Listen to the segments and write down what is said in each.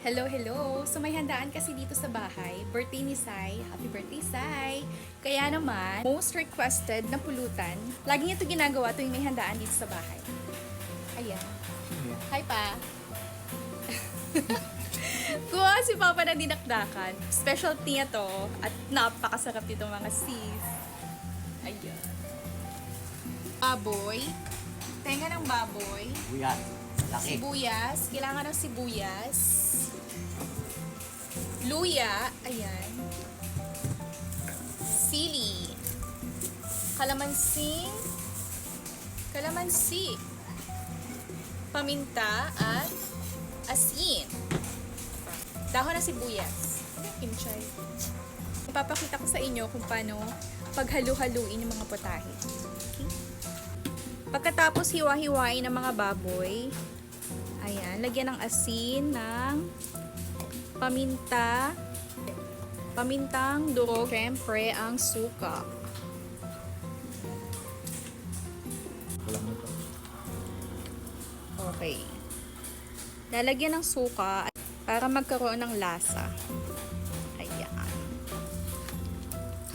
Hello, hello! So may handaan kasi dito sa bahay. Birthday ni Sai. Happy birthday, Sai! Kaya naman, most requested na pulutan. Lagi niya ito ginagawa tuwing may handaan dito sa bahay. Ayan. Hi, Pa! Kuha si Papa na dinakdakan. Specialty niya to at napakasarap dito mga sis. Ayan. Baboy. Tenga ng baboy. Buyan. Laki. Sibuyas. Kailangan ng sibuyas. Luya. Ayan. Sili. Kalamansi. Paminta at asin. Dahon ng sibuyas. Kimchay. Ipapakita ko sa inyo kung paano paghalu-haluin yung mga potahe. Okay? Pagkatapos hiwa-hiwain ng mga baboy, ayan, lagyan ng asin, ng paminta, pamintang durog, syempre ang suka. Okay. Lalagyan ng suka para magkaroon ng lasa. Ayan.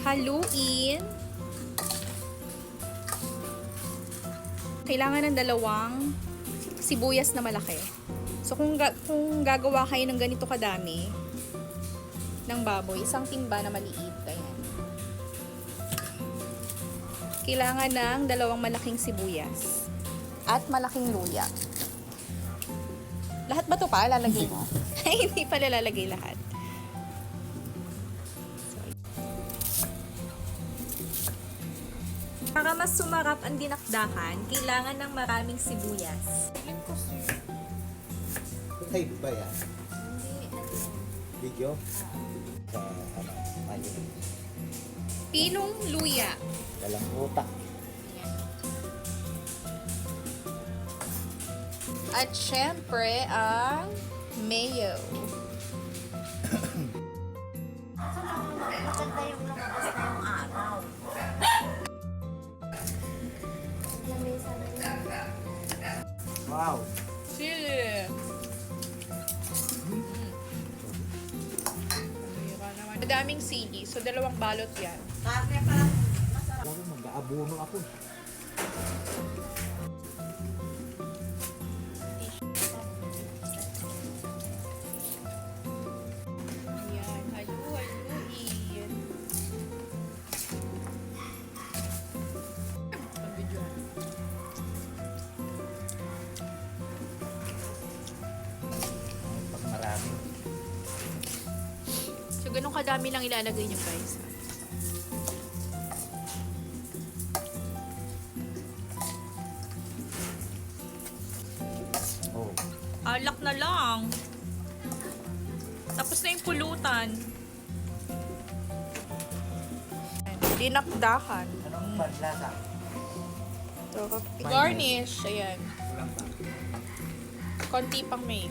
Haluin. Kailangan ng 2 sibuyas na malaki. So, kung gagawa kayo ng ganito kadami ng baboy, isang timba na maliit. Ayan. Kailangan ng 2 malaking sibuyas at malaking luya. Lahat ba ito pa? Lalagay mo? Ay, hindi pala lalagay lahat. Para mas sumarap ang dinakdakan, kailangan ng maraming sibuyas. Live ba yan? Video? Sa ayun. Pinong luya. Walang utak. At syempre, ang mayo. Maganda yung lumabas na yung araw. Wow! Sili. Madaming sili. So, 2 balot yan. Karne pa lang. Wow, mag-aabono ako. Ayan. Halu-haluin. Pag-videohan. Pag marami. So, ganun kadami lang ilalagay nyo, guys. Oh. Alak na lang. Tapos na yung pulutan. Dinakdakan. Anong panlasa? Garnish. Ayan. Walang pa. Konti pang mayo.